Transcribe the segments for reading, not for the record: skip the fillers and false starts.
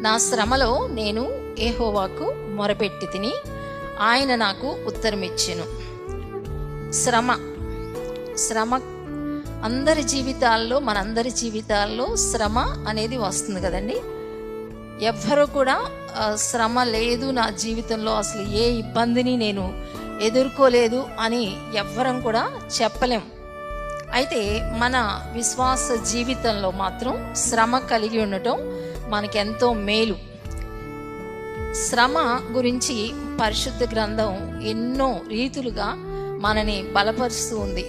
నా శ్రమలో నేను యెహోవాకు మొరపెట్టి తిని ఆయన నాకు ఉత్తరమిచ్చెను. శ్రమ అందరి జీవితాల్లో, మనందరి జీవితాల్లో శ్రమ అనేది వస్తుంది కదండి. ఎవ్వరూ కూడా శ్రమ లేదు నా జీవితంలో, అసలు ఏ ఇబ్బందిని నేను ఎదుర్కోలేదు అని ఎవ్వరం కూడా చెప్పలేం. అయితే మన విశ్వాస జీవితంలో మాత్రం శ్రమ కలిగి ఉండటం మనకెంతో మేలు. శ్రమ గురించి పరిశుద్ధ గ్రంథం ఎన్నో రీతులుగా మనని బలపరుస్తూ ఉంది.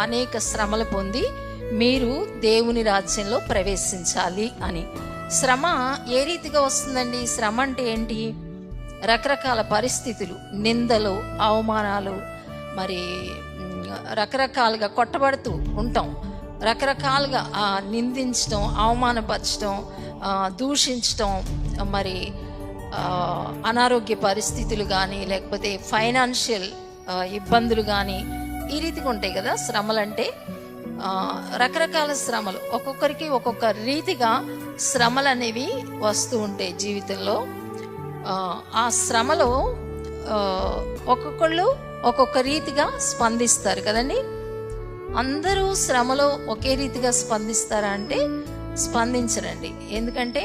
అనేక శ్రమలు పొంది మీరు దేవుని రాజ్యంలో ప్రవేశించాలి అని. శ్రమ ఏ రీతిగా వస్తుందండి? శ్రమ అంటే ఏంటి? రకరకాల పరిస్థితులు, నిందలు, అవమానాలు, మరి రకరకాలుగా కొట్టబడుతూ ఉంటాం. రకరకాలుగా నిందించడం, అవమానపరచడం, దూషించడం, మరి అనారోగ్య పరిస్థితులు కానీ, లేకపోతే ఫైనాన్షియల్ ఇబ్బందులు కానీ, ఈ రీతిగా ఉంటాయి కదా శ్రమలంటే. రకరకాల శ్రమలు, ఒక్కొక్కరికి ఒక్కొక్క రీతిగా శ్రమలు అనేవి వస్తూ ఉంటాయి జీవితంలో. ఆ శ్రమలో ఒక్కొక్కళ్ళు ఒక్కొక్క రీతిగా స్పందిస్తారు కదండి. అందరూ శ్రమలో ఒకే రీతిగా స్పందిస్తారా అంటే స్పందించరండి. ఎందుకంటే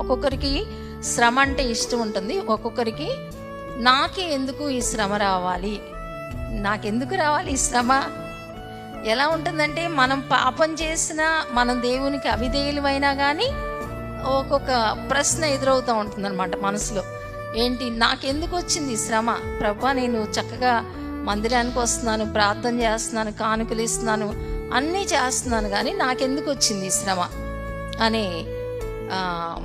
ఒక్కొక్కరికి శ్రమ అంటే ఇష్టం ఉంటుంది, ఒక్కొక్కరికి నాకే ఎందుకు ఈ శ్రమ రావాలి, నాకెందుకు రావాలి ఈ శ్రమ. ఎలా ఉంటుందంటే, మనం పాపం చేసినా, మనం దేవునికి అవిధేయులమైనా కానీ ఒక్కొక్క ప్రశ్న ఎదురవుతూ ఉంటుందన్నమాట మనసులో. ఏంటి, నాకెందుకు వచ్చింది ఈ శ్రమ? ప్రభా, నేను చక్కగా మందిరానికి వస్తున్నాను, ప్రార్థన చేస్తున్నాను, కానుకలు ఇస్తున్నాను, అన్నీ చేస్తున్నాను, కానీ నాకెందుకు వచ్చింది ఈ శ్రమ అని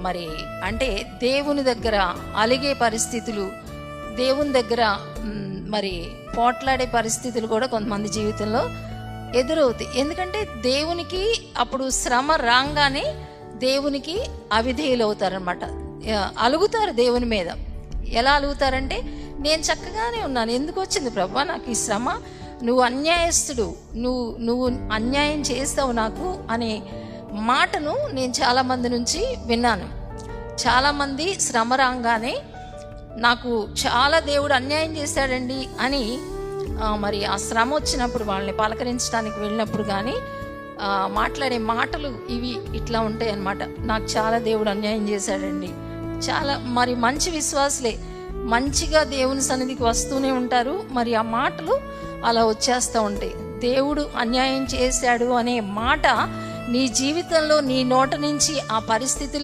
మరి అంటే దేవుని దగ్గర అలిగే పరిస్థితులు, దేవుని దగ్గర మరి పోట్లాడే పరిస్థితులు కూడా కొంతమంది జీవితంలో ఎదురవుతాయి. ఎందుకంటే దేవునికి అప్పుడు శ్రమ రాగానే దేవునికి అవిధేయులు అవుతారనమాట. అలుగుతారు దేవుని మీద. ఎలా అలుగుతారంటే, నేను చక్కగానే ఉన్నాను, ఎందుకు వచ్చింది ప్రభా నాకు ఈ శ్రమ? నువ్వు అన్యాయస్తుడు, నువ్వు అన్యాయం చేస్తావు నాకు అనే మాటను నేను చాలామంది నుంచి విన్నాను. చాలామంది శ్రమ రాగానే నాకు చాలా దేవుడు అన్యాయం చేశాడండి అని మరి ఆ శ్రమ వచ్చినప్పుడు వాళ్ళని పలకరించడానికి వెళ్ళినప్పుడు కానీ మాట్లాడే మాటలు ఇట్లా ఉంటాయి అన్నమాట. నాకు చాలా దేవుడు అన్యాయం చేశాడండి. చాలా మరి మంచి విశ్వాసులే, మంచిగా దేవుని సన్నిధికి వస్తూనే ఉంటారు. మరి ఆ మాటలు అలా వచ్చేస్తూ ఉంటాయి. దేవుడు అన్యాయం చేశాడు అనే మాట నీ జీవితంలో నీ నోట నుంచి ఆ పరిస్థితులు